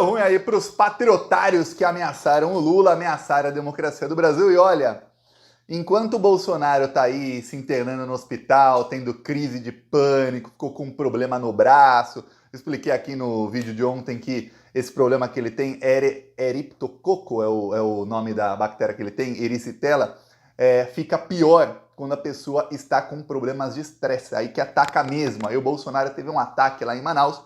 ruim aí para os patriotários que ameaçaram o Lula, ameaçaram a democracia do Brasil. E olha, enquanto o Bolsonaro tá aí se internando no hospital, tendo crise de pânico, ficou com um problema no braço, expliquei aqui no vídeo de ontem que esse problema que ele tem é eriptococo, é o nome da bactéria que ele tem, erisitela, fica pior quando a pessoa está com problemas de estresse, aí que ataca mesmo. Aí o Bolsonaro teve um ataque lá em Manaus,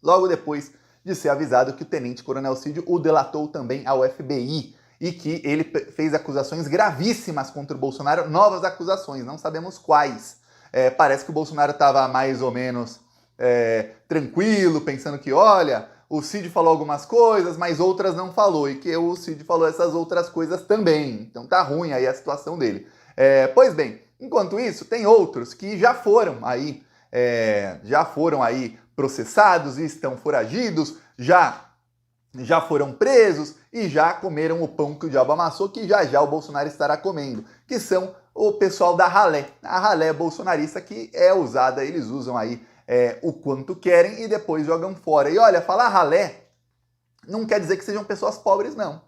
logo depois de ser avisado que o tenente-coronel Cid o delatou também ao FBI e que ele fez acusações gravíssimas contra o Bolsonaro, novas acusações, não sabemos quais. Parece que o Bolsonaro estava mais ou menos tranquilo, pensando que, olha, o Cid falou algumas coisas, mas outras não falou, e que o Cid falou essas outras coisas também. Então tá ruim aí a situação dele. Pois bem, enquanto isso, tem outros que já foram aí processados e estão foragidos, já foram presos e já comeram o pão que o diabo amassou, que já o Bolsonaro estará comendo, que são o pessoal da ralé, a ralé bolsonarista que é usada, eles usam aí o quanto querem e depois jogam fora. E olha, falar ralé não quer dizer que sejam pessoas pobres, não.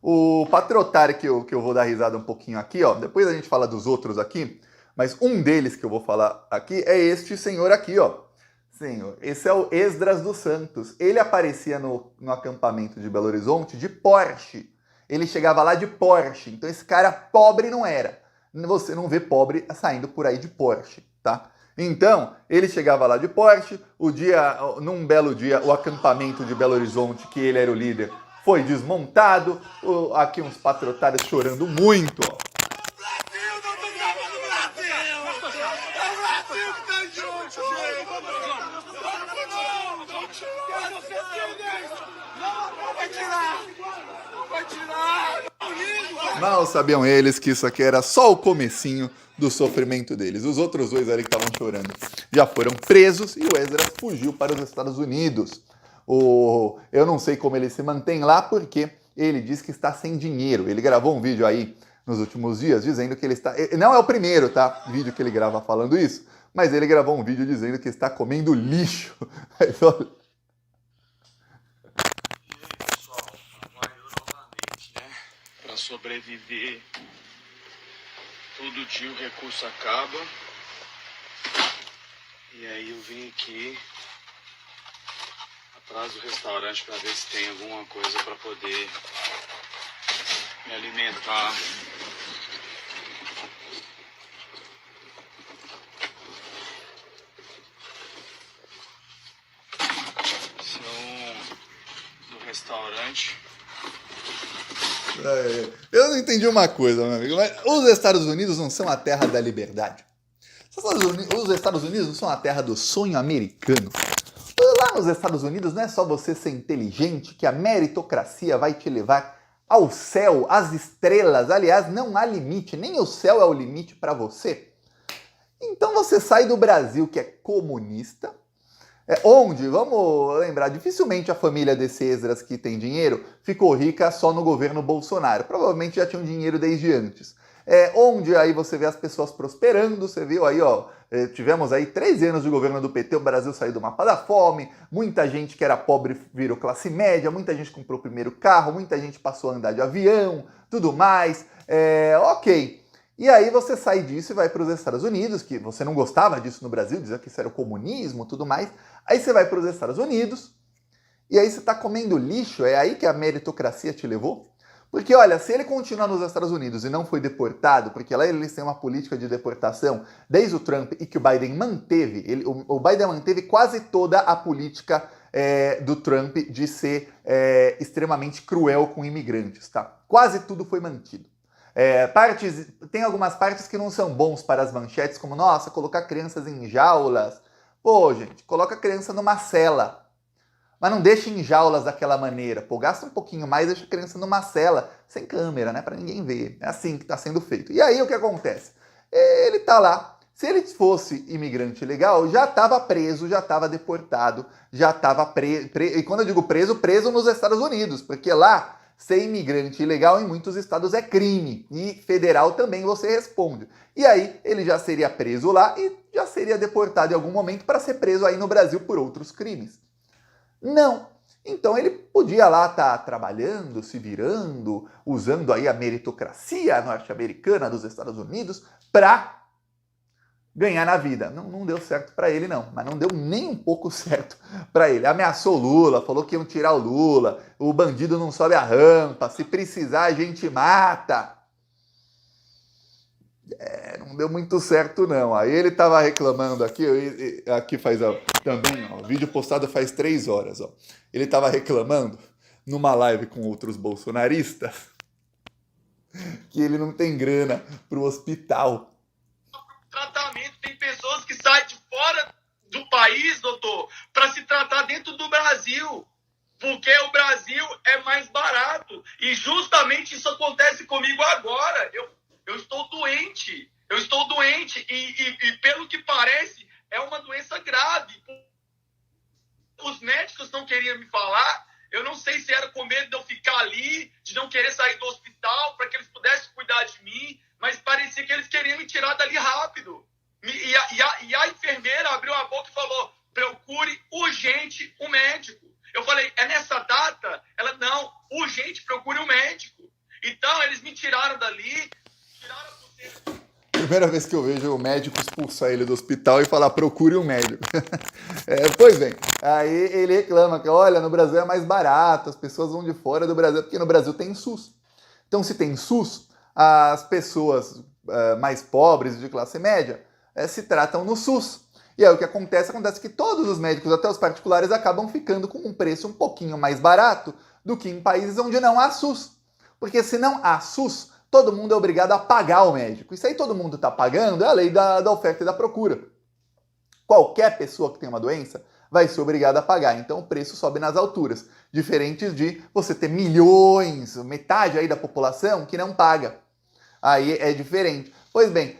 O patriotário que eu vou dar risada um pouquinho aqui, ó, depois a gente fala dos outros aqui, mas um deles que eu vou falar aqui é este senhor aqui, ó. Senhor, esse é o Esdras dos Santos. Ele aparecia no acampamento de Belo Horizonte de Porsche. Ele chegava lá de Porsche. Então esse cara pobre não era. Você não vê pobre saindo por aí de Porsche, tá? Então, ele chegava lá de Porsche, num belo dia, o acampamento de Belo Horizonte, que ele era o líder, foi desmontado. Aqui uns patriotários chorando muito, ó. Mal sabiam eles que isso aqui era só o comecinho do sofrimento deles. Os outros dois ali que estavam chorando já foram presos e o Esdras fugiu para os Estados Unidos. Eu não sei como ele se mantém lá porque ele diz que está sem dinheiro. Ele gravou um vídeo aí nos últimos dias dizendo que ele está... Não é o primeiro, tá? Vídeo que ele grava falando isso, mas ele gravou um vídeo dizendo que está comendo lixo. Para sobreviver, todo dia o recurso acaba. E aí eu vim aqui atrás do restaurante para ver se tem alguma coisa para poder me alimentar. São do restaurante. Eu não entendi uma coisa, meu amigo, mas os Estados Unidos não são a terra da liberdade. Os Estados Unidos não são a terra do sonho americano. Lá nos Estados Unidos não é só você ser inteligente que a meritocracia vai te levar ao céu, às estrelas. Aliás, não há limite, nem o céu é o limite para você. Então você sai do Brasil, que é comunista, onde, vamos lembrar, dificilmente a família desse Esdras que tem dinheiro ficou rica só no governo Bolsonaro. Provavelmente já tinham dinheiro desde antes. Onde aí você vê as pessoas prosperando, você viu aí, ó, tivemos aí 13 anos de governo do PT, o Brasil saiu do mapa da fome, muita gente que era pobre virou classe média, muita gente comprou o primeiro carro, muita gente passou a andar de avião, tudo mais, ok. E aí você sai disso e vai para os Estados Unidos, que você não gostava disso no Brasil, dizia que isso era o comunismo, tudo mais. Aí você vai para os Estados Unidos e aí você está comendo lixo, é aí que a meritocracia te levou? Porque, olha, se ele continuar nos Estados Unidos e não foi deportado, porque lá eles têm uma política de deportação desde o Trump e que o Biden manteve, o Biden manteve quase toda a política do Trump de ser extremamente cruel com imigrantes, tá? Quase tudo foi mantido. Tem algumas partes que não são bons para as manchetes, como, nossa, colocar crianças em jaulas. Pô, gente, coloca a criança numa cela. Mas não deixa em jaulas daquela maneira. Pô, gasta um pouquinho mais, deixa a criança numa cela, sem câmera, né? Para ninguém ver. É assim que está sendo feito. E aí o que acontece? Ele tá lá. Se ele fosse imigrante ilegal, já estava preso, já estava deportado, já estava preso. E quando eu digo preso, preso nos Estados Unidos, porque lá ser imigrante ilegal em muitos estados é crime. E federal também você responde. E aí ele já seria preso lá e já seria deportado em algum momento para ser preso aí no Brasil por outros crimes. Não. Então ele podia lá estar trabalhando, se virando, usando aí a meritocracia norte-americana dos Estados Unidos para ganhar na vida. Não deu certo para ele não, mas não deu nem um pouco certo para ele. Ameaçou Lula, falou que iam tirar o Lula, o bandido não sobe a rampa, se precisar a gente mata. Não deu muito certo não. Aí ele tava reclamando aqui faz também, ó, vídeo postado faz 3 horas, ó. Ele tava reclamando numa live com outros bolsonaristas que ele não tem grana pro hospital. Tratamento, tem pessoas que saem de fora do país, doutor, para se tratar dentro do Brasil, porque o Brasil é mais barato, e justamente isso acontece comigo agora. Eu estou doente, e pelo que parece, é uma doença grave. Os médicos não queriam me falar, eu não sei se era com medo de eu ficar ali, de não querer sair do hospital, para que eles pudessem cuidar de mim, mas parecia que eles queriam me tirar dali rápido. E a enfermeira abriu a boca e falou, procure urgente um médico. Eu falei, é nessa data? Ela, não, urgente, procure um médico. Então, eles me tiraram dali, tiraram a pulseira. Primeira vez que eu vejo o médico expulsar ele do hospital e falar, procure um médico. Pois bem, aí ele reclama que, olha, no Brasil é mais barato, as pessoas vão de fora do Brasil, porque no Brasil tem SUS. Então, se tem SUS, as pessoas mais pobres de classe média se tratam no SUS. E aí o que acontece que todos os médicos, até os particulares, acabam ficando com um preço um pouquinho mais barato do que em países onde não há SUS. Porque se não há SUS, todo mundo é obrigado a pagar o médico. Isso aí todo mundo está pagando, é a lei da oferta e da procura. Qualquer pessoa que tem uma doença vai ser obrigada a pagar, então o preço sobe nas alturas. Diferente de você ter milhões, metade aí da população que não paga. Aí é diferente. Pois bem,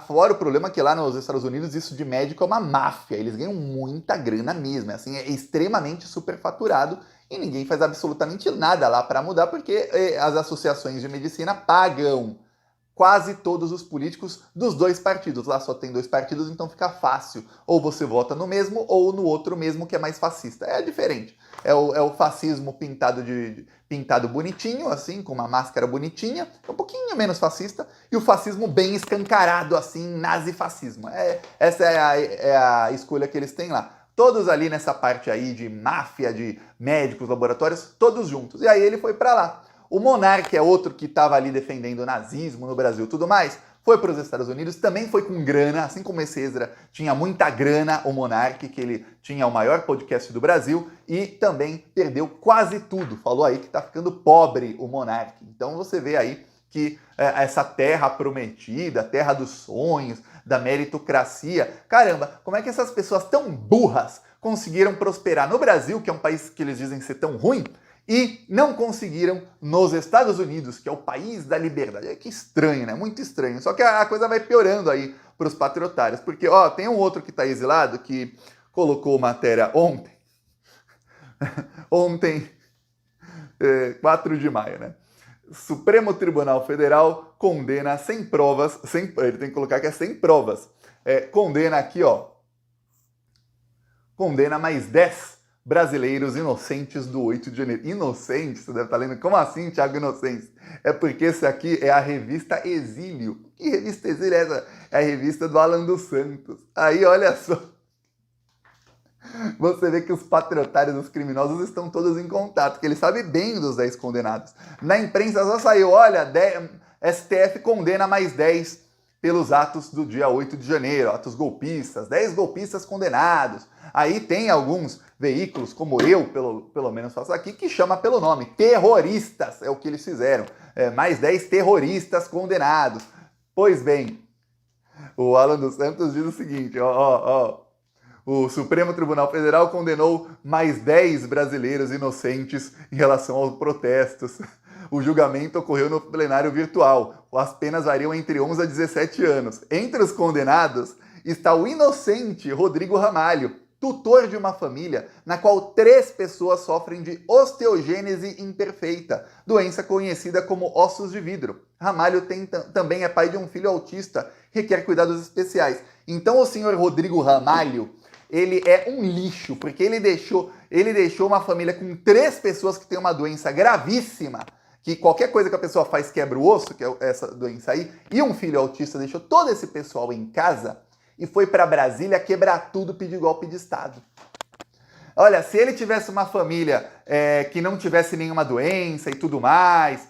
fora o problema é que lá nos Estados Unidos isso de médico é uma máfia, eles ganham muita grana mesmo, assim, é extremamente superfaturado e ninguém faz absolutamente nada lá para mudar porque as associações de medicina pagam quase todos os políticos dos 2 partidos. Lá só tem 2 partidos, então fica fácil. Ou você vota no mesmo ou no outro mesmo que é mais fascista. É diferente. É o fascismo pintado bonitinho, assim, com uma máscara bonitinha, um pouquinho menos fascista, e o fascismo bem escancarado, assim, nazifascismo. Essa é a escolha que eles têm lá. Todos ali nessa parte aí de máfia, de médicos, laboratórios, todos juntos. E aí ele foi para lá. O Monark é outro que estava ali defendendo o nazismo no Brasil e tudo mais, foi para os Estados Unidos, também foi com grana, assim como esse Ezra tinha muita grana, o Monark, que ele tinha o maior podcast do Brasil, e também perdeu quase tudo. Falou aí que está ficando pobre o Monark. Então você vê aí que essa terra prometida, terra dos sonhos, da meritocracia, caramba, como é que essas pessoas tão burras conseguiram prosperar no Brasil, que é um país que eles dizem ser tão ruim, e não conseguiram nos Estados Unidos, que é o país da liberdade. Que estranho, né? Muito estranho. Só que a coisa vai piorando aí para os patriotários. Porque, tem um outro que está exilado que colocou matéria ontem. Ontem, 4 de maio, né? Supremo Tribunal Federal condena sem provas, ele tem que colocar que é sem provas. Condena aqui, condena mais 10 brasileiros inocentes do 8 de janeiro. Inocentes? Você deve estar lendo. Como assim, Thiago Inocentes? É porque esse aqui é a revista Exílio. Que revista Exílio é essa? É a revista do Alan dos Santos. Aí, olha só. Você vê que os patriotários, os criminosos, estão todos em contato, que ele sabe bem dos 10 condenados. Na imprensa só saiu, olha, STF condena mais 10 pelos atos do dia 8 de janeiro, atos golpistas, 10 golpistas condenados. Aí tem alguns veículos, como eu, pelo menos faço aqui, que chama pelo nome, terroristas, é o que eles fizeram. Mais 10 terroristas condenados. Pois bem, o Alan dos Santos diz o seguinte, o Supremo Tribunal Federal condenou mais 10 brasileiros inocentes em relação aos protestos. O julgamento ocorreu no plenário virtual. As penas variam entre 11 a 17 anos. Entre os condenados está o inocente Rodrigo Ramalho, tutor de uma família na qual 3 pessoas sofrem de osteogênese imperfeita, doença conhecida como ossos de vidro. Ramalho também é pai de um filho autista, requer cuidados especiais. Então o senhor Rodrigo Ramalho, ele é um lixo, porque ele deixou ele deixou uma família com 3 pessoas que têm uma doença gravíssima, que qualquer coisa que a pessoa faz quebra o osso, que é essa doença aí, e um filho autista, deixou todo esse pessoal em casa e foi para Brasília quebrar tudo, pedir golpe de Estado. Olha, se ele tivesse uma família que não tivesse nenhuma doença e tudo mais,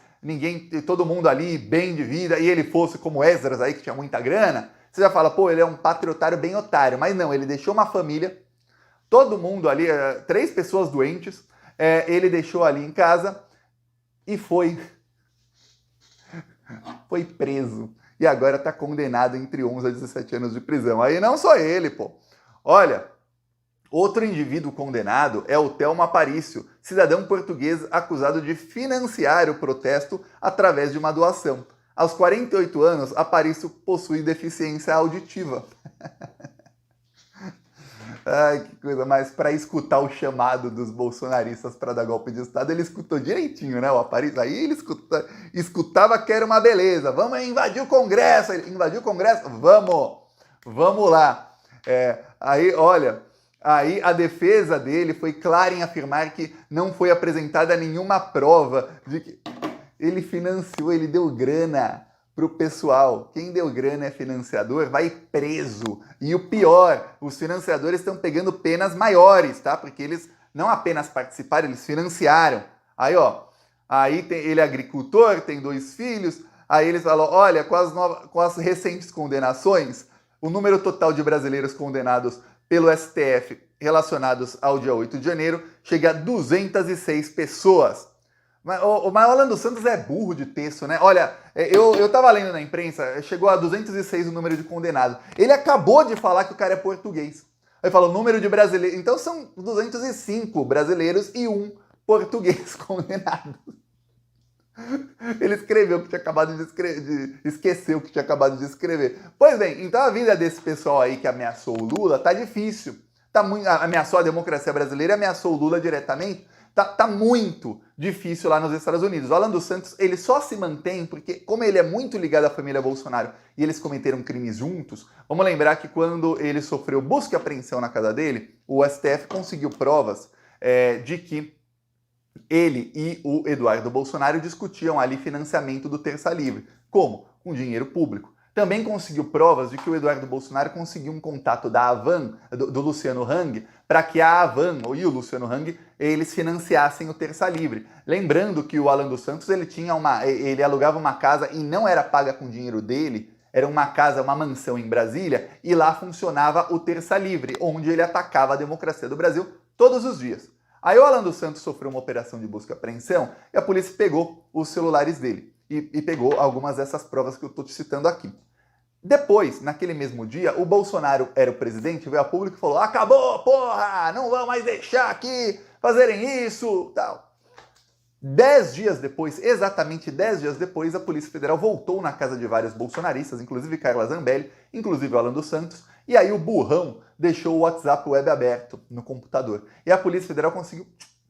todo mundo ali bem de vida, e ele fosse como Esdras aí, que tinha muita grana, você já fala, pô, ele é um patriotário bem otário. Mas não, ele deixou uma família, todo mundo ali, 3 pessoas doentes, ele deixou ali em casa e foi preso. E agora está condenado entre 11 a 17 anos de prisão. Aí não só ele, pô. Olha, outro indivíduo condenado é o Telmo Aparício, cidadão português acusado de financiar o protesto através de uma doação. Aos 48 anos, Aparício possui deficiência auditiva. Ai, que coisa mais, para escutar o chamado dos bolsonaristas para dar golpe de Estado, ele escutou direitinho, né, o Aparício? Aí ele escutava que era uma beleza. Vamos invadir o Congresso. Ele invadiu o Congresso? Vamos lá. Aí, olha, aí a defesa dele foi clara em afirmar que não foi apresentada nenhuma prova de que ele financiou, ele deu grana pro pessoal. Quem deu grana é financiador, vai preso. E o pior, os financiadores estão pegando penas maiores, tá? Porque eles não apenas participaram, eles financiaram. Aí, ó, ele é agricultor, tem 2 filhos, aí eles falam, olha, com as recentes condenações, o número total de brasileiros condenados pelo STF relacionados ao dia 8 de janeiro chega a 206 pessoas. Mas o Orlando Santos é burro de texto, né? Olha, eu tava lendo na imprensa, chegou a 206 o número de condenados. Ele acabou de falar que o cara é português. Ele falou o número de brasileiros. Então são 205 brasileiros e 1 português condenado. Ele escreveu que tinha acabado esqueceu que tinha acabado de escrever. Pois bem, então a vida desse pessoal aí que ameaçou o Lula tá difícil. Ameaçou a democracia brasileira, ameaçou o Lula diretamente. Tá muito difícil lá nos Estados Unidos. O Alan dos Santos, ele só se mantém porque, como ele é muito ligado à família Bolsonaro e eles cometeram crimes juntos, vamos lembrar que quando ele sofreu busca e apreensão na casa dele, o STF conseguiu provas de que ele e o Eduardo Bolsonaro discutiam ali financiamento do Terça Livre. Como? Com dinheiro público. Também conseguiu provas de que o Eduardo Bolsonaro conseguiu um contato da Havan, do Luciano Hang, para que a Havan e o Luciano Hang, eles financiassem o Terça Livre. Lembrando que o Alan dos Santos, ele alugava uma casa e não era paga com dinheiro dele, era uma casa, uma mansão em Brasília, e lá funcionava o Terça Livre, onde ele atacava a democracia do Brasil todos os dias. Aí o Alan dos Santos sofreu uma operação de busca e apreensão e a polícia pegou os celulares dele e pegou algumas dessas provas que eu estou te citando aqui. Depois, naquele mesmo dia, o Bolsonaro era o presidente, veio a público e falou: acabou, porra, não vão mais deixar aqui fazerem isso, tal. 10 dias depois, exatamente 10 dias depois, a Polícia Federal voltou na casa de vários bolsonaristas, inclusive Carla Zambelli, inclusive o Alan dos Santos, e aí o burrão deixou o WhatsApp web aberto no computador. E a Polícia Federal conseguiu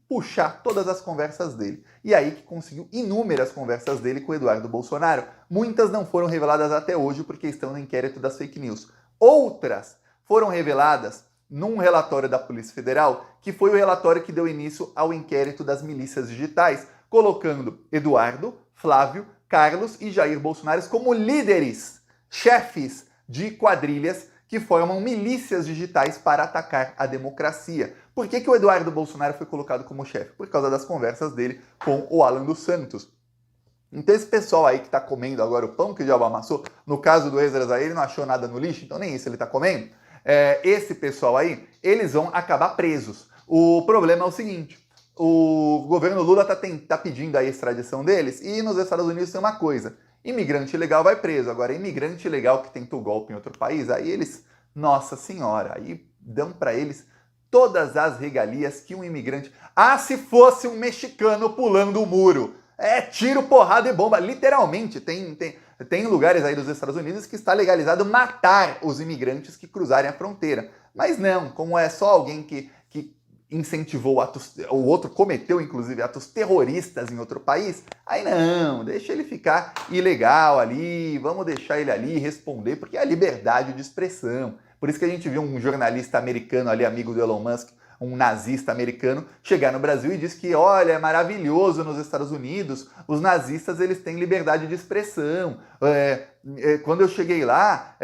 puxar todas as conversas dele. E aí que conseguiu inúmeras conversas dele com o Eduardo Bolsonaro. Muitas não foram reveladas até hoje porque estão no inquérito das fake news. Outras foram reveladas num relatório da Polícia Federal, que foi o relatório que deu início ao inquérito das milícias digitais, colocando Eduardo, Flávio, Carlos e Jair Bolsonaro como líderes, chefes de quadrilhas que formam milícias digitais para atacar a democracia. Por que o Eduardo Bolsonaro foi colocado como chefe? Por causa das conversas dele com o Alan dos Santos. Então esse pessoal aí que está comendo agora o pão que o diabo amassou, no caso do Esdras aí, ele não achou nada no lixo, então nem isso ele está comendo. Esse pessoal aí, eles vão acabar presos. O problema é o seguinte, o governo Lula tá pedindo a extradição deles e nos Estados Unidos tem uma coisa, imigrante ilegal vai preso. Agora, imigrante ilegal que tentou golpe em outro país, aí eles, nossa senhora, aí dão para eles todas as regalias que um imigrante... Ah, se fosse um mexicano pulando o muro! Tiro, porrada e bomba. Literalmente, tem lugares aí dos Estados Unidos que está legalizado matar os imigrantes que cruzarem a fronteira. Mas não, como é só alguém que incentivou atos, o outro cometeu inclusive atos terroristas em outro país, aí não, deixa ele ficar ilegal ali, vamos deixar ele ali responder, porque é a liberdade de expressão. Por isso que a gente viu um jornalista americano ali, amigo do Elon Musk, um nazista americano, chegar no Brasil e diz que, olha, é maravilhoso nos Estados Unidos, os nazistas eles têm liberdade de expressão. Quando eu cheguei lá,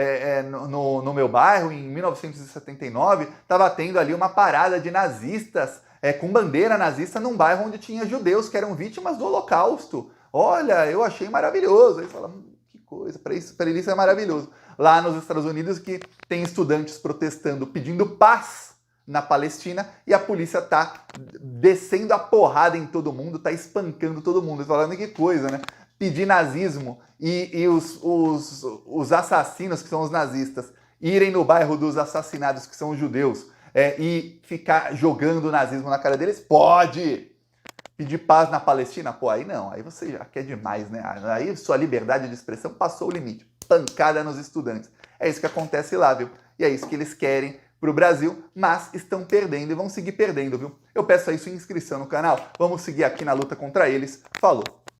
no meu bairro, em 1979, estava tendo ali uma parada de nazistas, com bandeira nazista, num bairro onde tinha judeus que eram vítimas do Holocausto. Olha, eu achei maravilhoso. Aí fala, que coisa, para eles é maravilhoso. Lá nos Estados Unidos que tem estudantes protestando, pedindo paz na Palestina e a polícia tá descendo a porrada em todo mundo, tá espancando todo mundo. Falando que coisa, né? Pedir nazismo e os assassinos, que são os nazistas, irem no bairro dos assassinados, que são os judeus, e ficar jogando o nazismo na cara deles? Pode! Pedir paz na Palestina? Pô, aí não, aí você já quer demais, né? Aí sua liberdade de expressão passou o limite. Pancada nos estudantes. É isso que acontece lá, viu? E é isso que eles querem pro Brasil, mas estão perdendo e vão seguir perdendo, viu? Eu peço aí sua inscrição no canal. Vamos seguir aqui na luta contra eles. Falou!